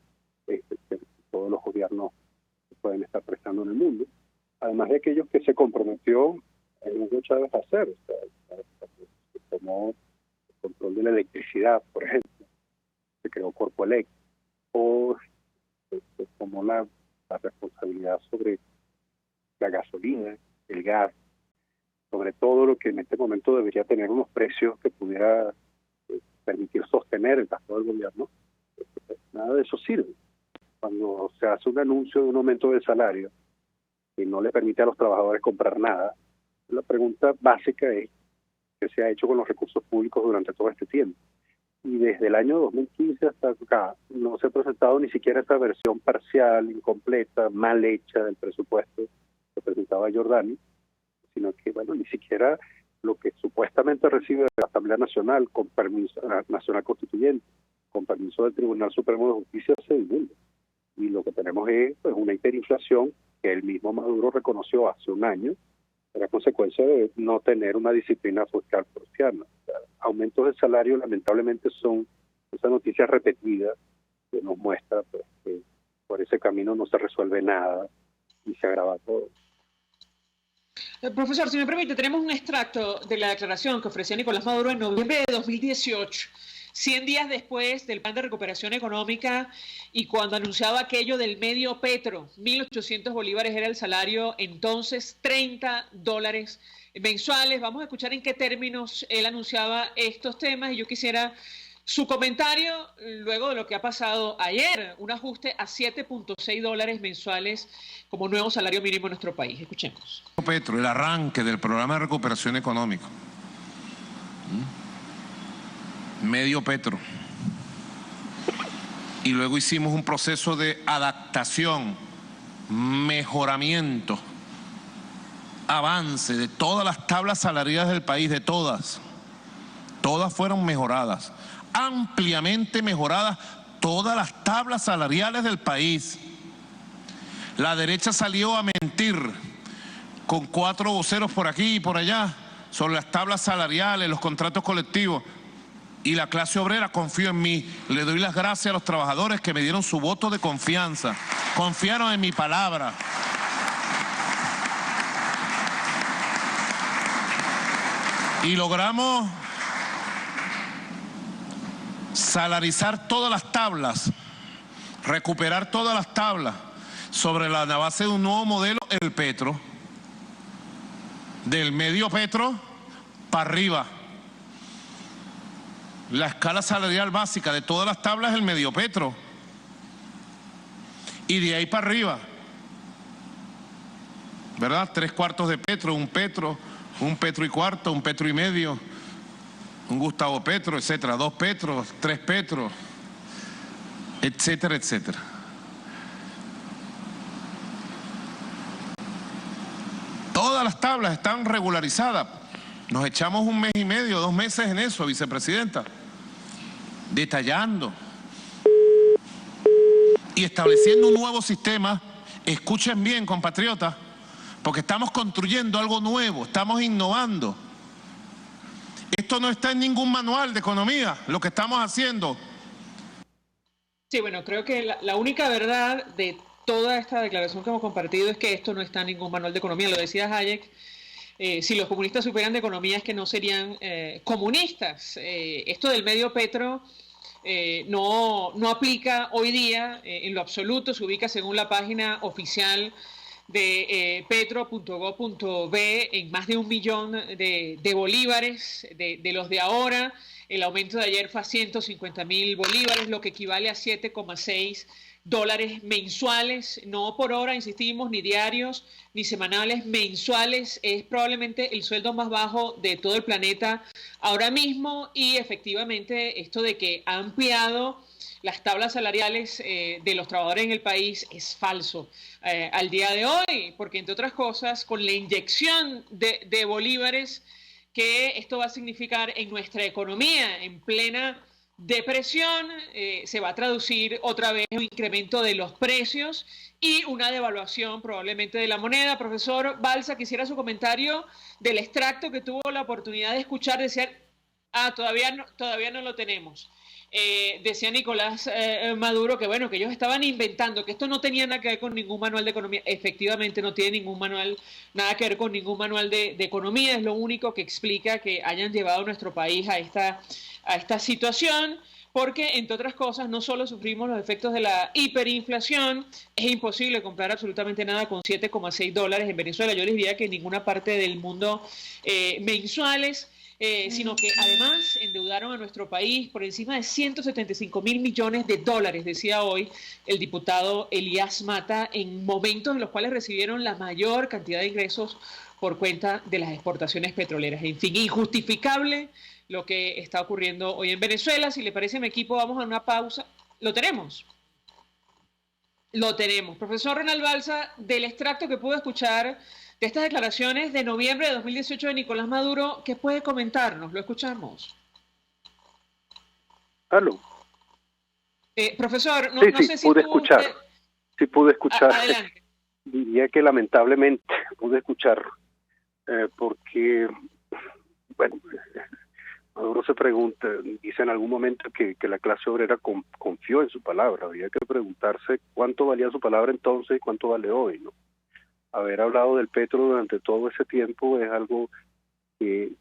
que todos los gobiernos pueden estar prestando en el mundo. Además de aquellos que se comprometió Hugo Chávez a hacer, o sea, se tomó el control de la electricidad, por ejemplo, se creó Corpoelec, o se tomó la responsabilidad sobre la gasolina, el gas, sobre todo lo que en este momento debería tener unos precios que pudiera permitir sostener el gasto del gobierno. Nada de eso sirve. Cuando se hace un anuncio de un aumento del salario y no le permite a los trabajadores comprar nada, la pregunta básica es ¿qué se ha hecho con los recursos públicos durante todo este tiempo? Y desde el año 2015 hasta acá no se ha presentado ni siquiera esta versión parcial, incompleta, mal hecha del presupuesto que presentaba Giordani, sino que, bueno, ni siquiera lo que supuestamente recibe la Asamblea Nacional con permiso Nacional Constituyente, con permiso del Tribunal Supremo de Justicia, se divulga. Y lo que tenemos es pues, una hiperinflación que el mismo Maduro reconoció hace un año, era consecuencia de no tener una disciplina fiscal prusiana. O sea, aumentos de salario lamentablemente son esas noticias repetidas que nos muestra pues, que por ese camino no se resuelve nada y se agrava todo. Profesor, si me permite, tenemos un extracto de la declaración que ofrecía Nicolás Maduro en noviembre de 2018, 100 días después del plan de recuperación económica y cuando anunciaba aquello del medio petro. 1.800 bolívares era el salario, entonces $30 mensuales. Vamos a escuchar en qué términos él anunciaba estos temas y yo quisiera su comentario luego de lo que ha pasado ayer, un ajuste a $7.6 mensuales como nuevo salario mínimo en nuestro país. Escuchemos. Petro, el arranque del programa de recuperación económica. Medio petro. Y luego hicimos un proceso de adaptación, mejoramiento, avance de todas las tablas salariales del país, de todas. Todas fueron mejoradas. ampliamente mejoradas todas las tablas salariales del país. La derecha salió a mentir con 4 voceros por aquí y por allá sobre las tablas salariales, los contratos colectivos. Y la clase obrera confió en mí. Le doy las gracias a los trabajadores que me dieron su voto de confianza. Confiaron en mi palabra. Y logramos salarizar todas las tablas, recuperar todas las tablas sobre la base de un nuevo modelo, el Petro, del medio Petro para arriba. La escala salarial básica de todas las tablas es el medio Petro, y de ahí para arriba, ¿verdad? 3/4 de Petro, un Petro y cuarto, un Petro y medio, un Gustavo Petro, etcétera, 2 Petros, 3 Petros, etcétera, etcétera. Todas las tablas están regularizadas. Nos echamos 1 mes y medio, 2 meses en eso, vicepresidenta, detallando y estableciendo un nuevo sistema. Escuchen bien, compatriotas, porque estamos construyendo algo nuevo, estamos innovando. Esto no está en ningún manual de economía, lo que estamos haciendo. Sí, bueno, creo que la única verdad de toda esta declaración que hemos compartido es que esto no está en ningún manual de economía. Lo decía Hayek, si los comunistas supieran de economía es que no serían comunistas. Esto del medio Petro no aplica hoy día en lo absoluto, se ubica según la página oficial de petro.gov.be en más de 1 millón de bolívares de los de ahora. El aumento de ayer fue a 150.000 bolívares, lo que equivale a $7,6 mensuales, no por hora, insistimos, ni diarios, ni semanales, mensuales. Es probablemente el sueldo más bajo de todo el planeta ahora mismo, y efectivamente esto de que ha ampliado las tablas salariales de los trabajadores en el país es falso al día de hoy, porque entre otras cosas, con la inyección de bolívares que esto va a significar en nuestra economía en plena depresión, se va a traducir otra vez un incremento de los precios y una devaluación probablemente de la moneda. Profesor Balsa, quisiera su comentario del extracto que tuvo la oportunidad de escuchar. Decía, todavía no lo tenemos. Decía Nicolás Maduro que bueno, que ellos estaban inventando, que esto no tenía nada que ver con ningún manual de economía. Efectivamente no tiene nada que ver con ningún manual de economía. Es lo único que explica que hayan llevado a nuestro país a esta situación, porque entre otras cosas no solo sufrimos los efectos de la hiperinflación, es imposible comprar absolutamente nada con $7,6 en Venezuela. Yo les diría que en ninguna parte del mundo mensuales, sino que además endeudaron a nuestro país por encima de $175.000 millones, decía hoy el diputado Elías Mata, en momentos en los cuales recibieron la mayor cantidad de ingresos por cuenta de las exportaciones petroleras. En fin, injustificable lo que está ocurriendo hoy en Venezuela. Si le parece, mi equipo, vamos a una pausa. ¿Lo tenemos? Lo tenemos. Profesor Ronald Balsa, del extracto que pude escuchar de estas declaraciones de noviembre de 2018 de Nicolás Maduro, ¿qué puede comentarnos? Lo escuchamos. ¿Aló? Profesor, no sé si pude escuchar. Sí, pude escuchar. Adelante. Diría que lamentablemente pude escuchar, porque, bueno, Maduro se pregunta, dice en algún momento que la clase obrera confió en su palabra. Había que preguntarse cuánto valía su palabra entonces y cuánto vale hoy, ¿no? Haber hablado del Petro durante todo ese tiempo es algo que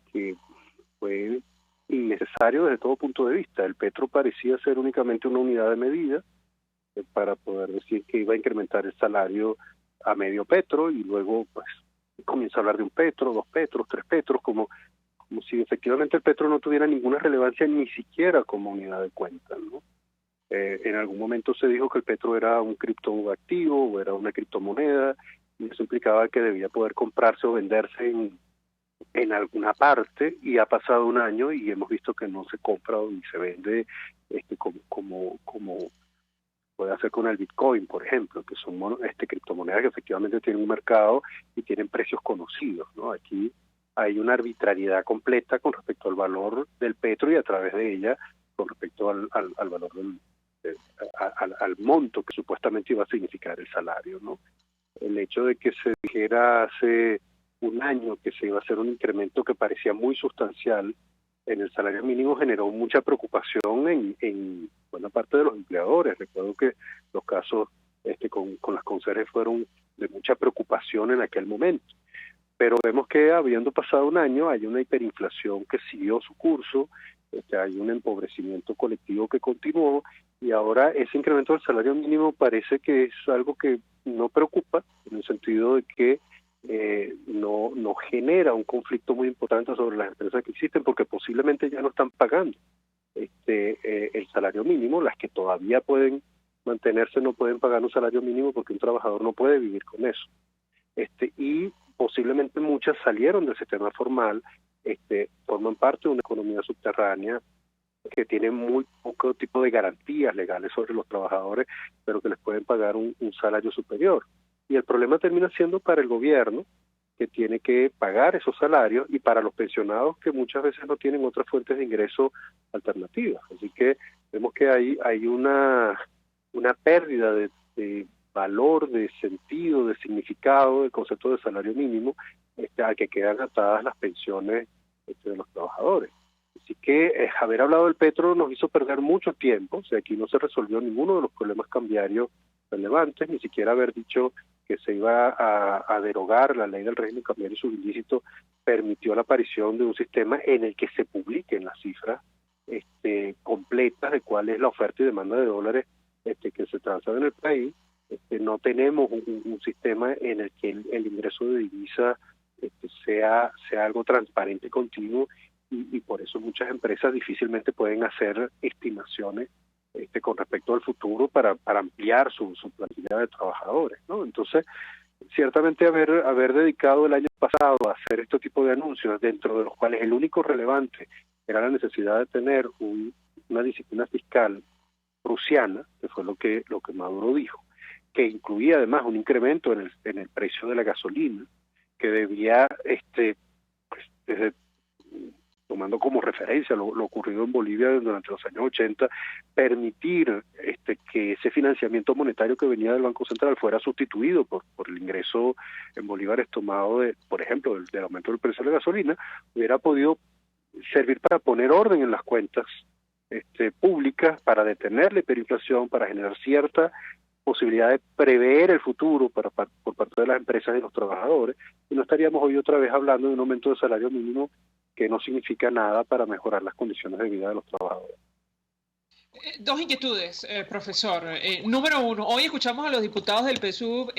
fue innecesario desde todo punto de vista. El Petro parecía ser únicamente una unidad de medida para poder decir que iba a incrementar el salario a medio Petro, y luego pues comienza a hablar de 1 Petro, 2 Petros, 3 Petros, como si efectivamente el Petro no tuviera ninguna relevancia ni siquiera como unidad de cuenta, ¿no? En algún momento se dijo que el Petro era un criptoactivo o era una criptomoneda, y eso implicaba que debía poder comprarse o venderse en alguna parte, y ha pasado 1 año y hemos visto que no se compra ni se vende como puede hacer con el Bitcoin, por ejemplo, que son criptomonedas que efectivamente tienen un mercado y tienen precios conocidos, ¿no? Aquí hay una arbitrariedad completa con respecto al valor del Petro, y a través de ella con respecto al valor al monto que supuestamente iba a significar el salario, ¿no? El hecho de que se dijera hace un año que se iba a hacer un incremento que parecía muy sustancial en el salario mínimo generó mucha preocupación en buena parte de los empleadores. Recuerdo que los casos con las conserjes fueron de mucha preocupación en aquel momento. Pero vemos que habiendo pasado un año hay una hiperinflación que siguió su curso, hay un empobrecimiento colectivo que continuó y ahora ese incremento del salario mínimo parece que es algo que no preocupa, en el sentido de que no genera un conflicto muy importante sobre las empresas que existen porque posiblemente ya no están pagando el salario mínimo. Las que todavía pueden mantenerse no pueden pagar un salario mínimo porque un trabajador no puede vivir con eso. Y posiblemente muchas salieron del sistema formal, forman parte de una economía subterránea que tiene muy poco tipo de garantías legales sobre los trabajadores, pero que les pueden pagar un salario superior. Y el problema termina siendo para el gobierno, que tiene que pagar esos salarios, y para los pensionados, que muchas veces no tienen otras fuentes de ingreso alternativas. Así que vemos que hay una pérdida de valor, de sentido, de significado del concepto de salario mínimo, al que quedan atadas las pensiones de los trabajadores. Así que haber hablado del petro nos hizo perder mucho tiempo. O sea, aquí no se resolvió ninguno de los problemas cambiarios relevantes, ni siquiera haber dicho que se iba a derogar la ley del régimen cambiario subilícito permitió la aparición de un sistema en el que se publiquen las cifras completas de cuál es la oferta y demanda de dólares que se transan en el país. No tenemos un sistema en el que el ingreso de divisa sea algo transparente y continuo, y por eso muchas empresas difícilmente pueden hacer estimaciones con respecto al futuro para ampliar su plantilla de trabajadores, ¿no? Entonces, ciertamente haber dedicado el año pasado a hacer este tipo de anuncios, dentro de los cuales el único relevante era la necesidad de tener una disciplina fiscal prusiana, que fue lo que Maduro dijo, que incluía además un incremento en el precio de la gasolina, que debía, tomando como referencia lo ocurrido en Bolivia durante los años 80, permitir que ese financiamiento monetario que venía del Banco Central fuera sustituido por el ingreso en bolívares tomado, por ejemplo, del aumento del precio de la gasolina, hubiera podido servir para poner orden en las cuentas públicas, para detener la hiperinflación, para generar cierta posibilidad de prever el futuro por parte de las empresas y los trabajadores, y no estaríamos hoy otra vez hablando de un aumento de salario mínimo que no significa nada para mejorar las condiciones de vida de los trabajadores. Dos inquietudes, profesor. Número uno, hoy escuchamos a los diputados del PSUV,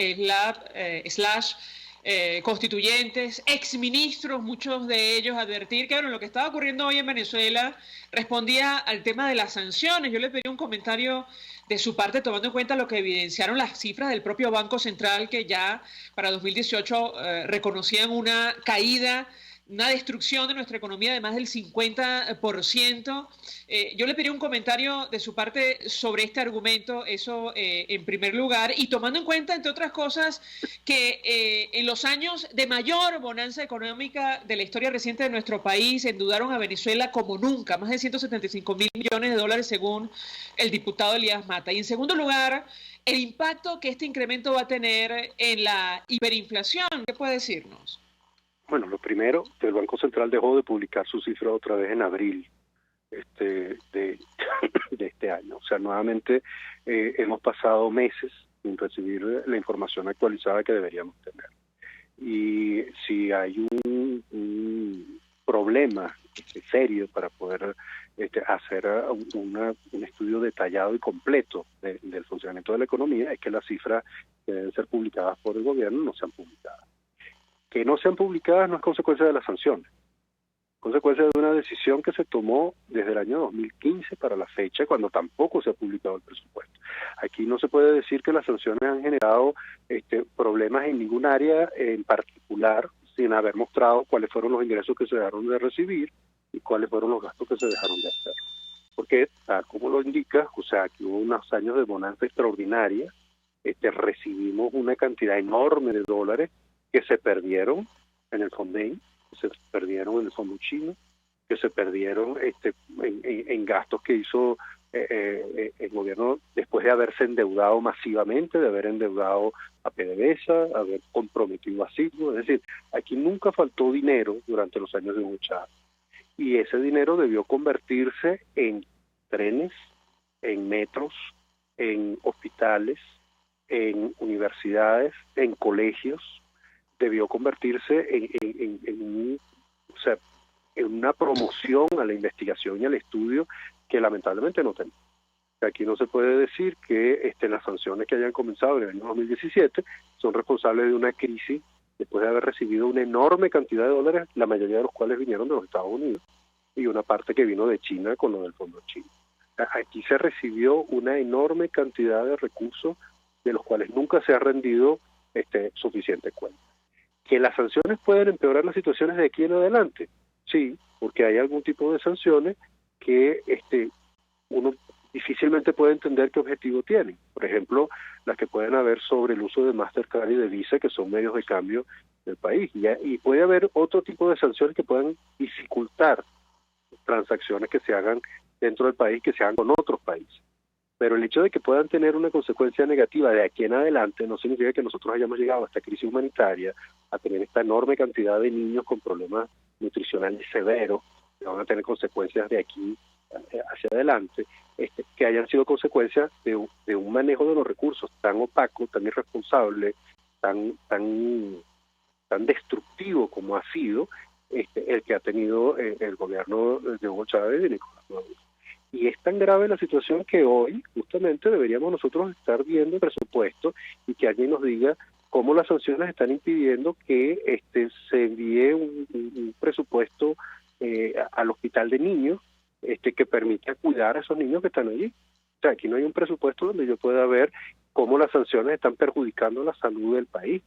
constituyentes, exministros, muchos de ellos, advertir que lo que estaba ocurriendo hoy en Venezuela respondía al tema de las sanciones. Yo le pedí un comentario de su parte, tomando en cuenta lo que evidenciaron las cifras del propio Banco Central, que ya para 2018 reconocían una caída, una destrucción de nuestra economía de más del 50%. Yo le pedí un comentario de su parte sobre este argumento, eso en primer lugar, y tomando en cuenta, entre otras cosas, que en los años de mayor bonanza económica de la historia reciente de nuestro país endeudaron a Venezuela como nunca, más de 175.000 millones de dólares según el diputado Elías Mata. Y en segundo lugar, el impacto que este incremento va a tener en la hiperinflación. ¿Qué puede decirnos? Bueno, lo primero, el Banco Central dejó de publicar su cifra otra vez en abril de este año. O sea, nuevamente hemos pasado meses sin recibir la información actualizada que deberíamos tener. Y si hay un problema serio para poder hacer un estudio detallado y completo del funcionamiento de la economía, es que las cifras que deben ser publicadas por el gobierno no sean publicadas. Que no sean publicadas no es consecuencia de las sanciones, consecuencia de una decisión que se tomó desde el año 2015 para la fecha, cuando tampoco se ha publicado el presupuesto. Aquí no se puede decir que las sanciones han generado problemas en ningún área en particular, sin haber mostrado cuáles fueron los ingresos que se dejaron de recibir y cuáles fueron los gastos que se dejaron de hacer. Porque, como lo indica, o sea, que hubo unos años de bonanza extraordinaria, recibimos una cantidad enorme de dólares que se perdieron en el FONDEI, se perdieron en el Fondo Chino, que se perdieron en gastos que hizo el gobierno después de haberse endeudado masivamente, de haber endeudado a PDVSA, haber comprometido a Citgo. Es decir, aquí nunca faltó dinero durante los años de Hugo Chávez, y ese dinero debió convertirse en trenes, en metros, en hospitales, en universidades, en colegios. Debió convertirse en una promoción a la investigación y al estudio que lamentablemente no tenemos. Aquí no se puede decir que las sanciones que hayan comenzado en el año 2017 son responsables de una crisis después de haber recibido una enorme cantidad de dólares, la mayoría de los cuales vinieron de los Estados Unidos y una parte que vino de China con lo del fondo chino. Aquí se recibió una enorme cantidad de recursos de los cuales nunca se ha rendido suficiente cuenta. ¿Que las sanciones pueden empeorar las situaciones de aquí en adelante? Sí, porque hay algún tipo de sanciones que uno difícilmente puede entender qué objetivo tienen. Por ejemplo, las que pueden haber sobre el uso de Mastercard y de Visa, que son medios de cambio del país. Y puede haber otro tipo de sanciones que puedan dificultar transacciones que se hagan dentro del país, que se hagan con otros países. Pero el hecho de que puedan tener una consecuencia negativa de aquí en adelante no significa que nosotros hayamos llegado a esta crisis humanitaria, a tener esta enorme cantidad de niños con problemas nutricionales severos, que van a tener consecuencias de aquí hacia adelante, que hayan sido consecuencias de un manejo de los recursos tan opaco, tan irresponsable, tan destructivo como ha sido el que ha tenido el gobierno de Hugo Chávez y de Nicolás Maduro. Y es tan grave la situación que hoy justamente deberíamos nosotros estar viendo el presupuesto y que alguien nos diga cómo las sanciones están impidiendo que se envíe un presupuesto al hospital de niños que permita cuidar a esos niños que están allí. O sea, aquí no hay un presupuesto donde yo pueda ver cómo las sanciones están perjudicando la salud del país.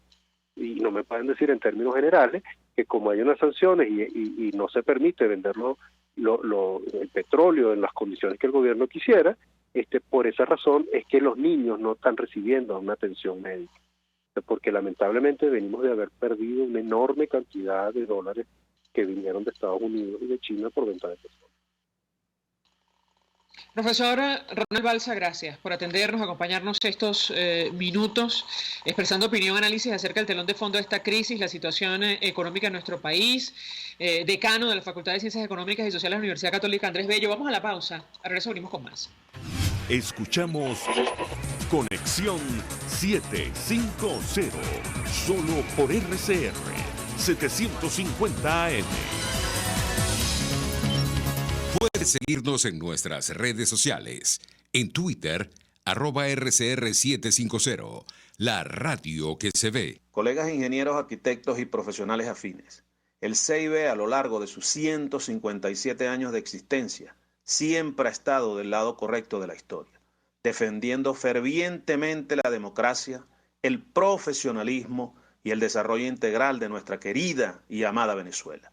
Y no me pueden decir en términos generales que como hay unas sanciones y no se permite venderlo el petróleo en las condiciones que el gobierno quisiera, por esa razón es que los niños no están recibiendo una atención médica, porque lamentablemente venimos de haber perdido una enorme cantidad de dólares que vinieron de Estados Unidos y de China por venta de petróleo. Profesor Ronald Balsa, gracias por atendernos, acompañarnos estos minutos, expresando opinión, análisis acerca del telón de fondo de esta crisis, la situación económica en nuestro país, decano de la Facultad de Ciencias Económicas y Sociales de la Universidad Católica, Andrés Bello. Vamos a la pausa, a regreso venimos con más. Escuchamos Conexión 750, solo por RCR 750 AM. Puedes seguirnos en nuestras redes sociales. En Twitter, @RCR750, la radio que se ve. Colegas ingenieros, arquitectos y profesionales afines, el CIB a lo largo de sus 157 años de existencia siempre ha estado del lado correcto de la historia, defendiendo fervientemente la democracia, el profesionalismo y el desarrollo integral de nuestra querida y amada Venezuela.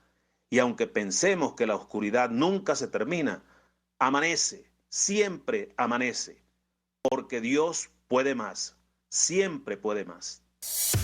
Y aunque pensemos que la oscuridad nunca se termina, amanece, siempre amanece, porque Dios puede más, siempre puede más.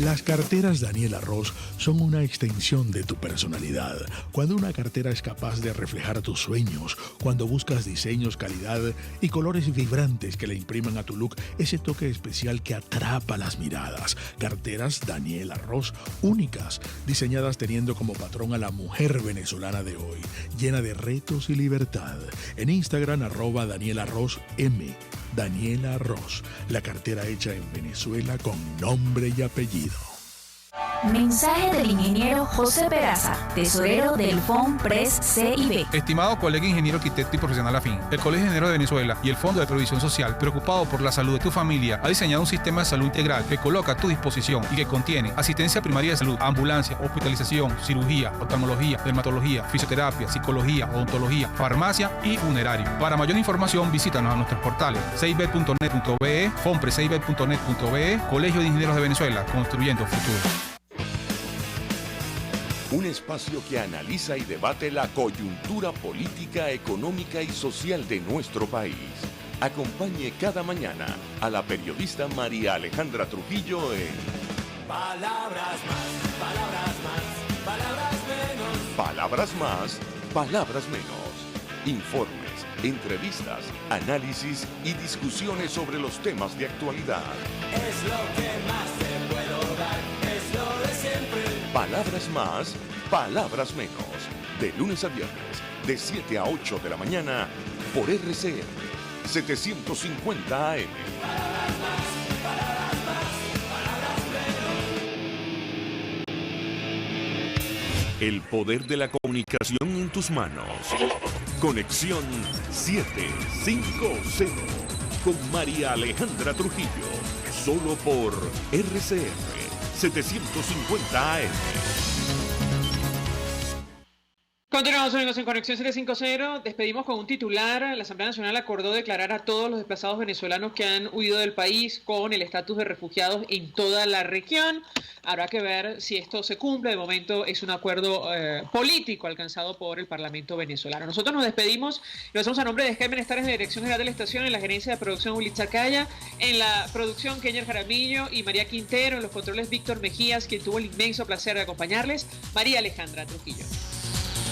Las carteras Daniela Ross son una extensión de tu personalidad. Cuando una cartera es capaz de reflejar tus sueños, cuando buscas diseños, calidad y colores vibrantes que le impriman a tu look ese toque especial que atrapa las miradas. Carteras Daniela Ross únicas, diseñadas teniendo como patrón a la mujer venezolana de hoy, llena de retos y libertad. En Instagram @Daniela Ross M. Daniela Ross, la cartera hecha en Venezuela con nombre y apellido. Mensaje del ingeniero José Peraza, tesorero del FONPRES CIB. Estimado colega ingeniero, arquitecto y profesional afín, el Colegio de Ingenieros de Venezuela y el Fondo de Previsión Social, preocupado por la salud de tu familia, ha diseñado un sistema de salud integral que coloca a tu disposición y que contiene asistencia primaria de salud, ambulancia, hospitalización, cirugía, oftalmología, dermatología, fisioterapia, psicología, odontología, farmacia y funerario. Para mayor información, visítanos a nuestros portales cib.net.be, fonprescib.net.be, Colegio de Ingenieros de Venezuela, construyendo futuro. Un espacio que analiza y debate la coyuntura política, económica y social de nuestro país. Acompañe cada mañana a la periodista María Alejandra Trujillo en Palabras más, palabras más, palabras menos. Palabras más, palabras menos. Informes, entrevistas, análisis y discusiones sobre los temas de actualidad. Es lo que más te puedo dar, es lo de siempre. Palabras más, palabras menos. De lunes a viernes, de 7 a 8 de la mañana, por RCN 750 AM. El poder de la comunicación en tus manos. Conexión 750 con María Alejandra Trujillo. Solo por RCN 750 AM. Continuamos, amigos, en Conexión 750. Despedimos con un titular. La Asamblea Nacional acordó declarar a todos los desplazados venezolanos que han huido del país con el estatus de refugiados en toda la región. Habrá que ver si esto se cumple. De momento es un acuerdo político alcanzado por el Parlamento venezolano. Nosotros nos despedimos y lo hacemos a nombre de Jaime Nestares, de Dirección General de la Estación, en la gerencia de producción Willy Chacaya, en la producción Kenyer Jaramillo y María Quintero, en los controles Víctor Mejías, quien tuvo el inmenso placer de acompañarles, María Alejandra Trujillo.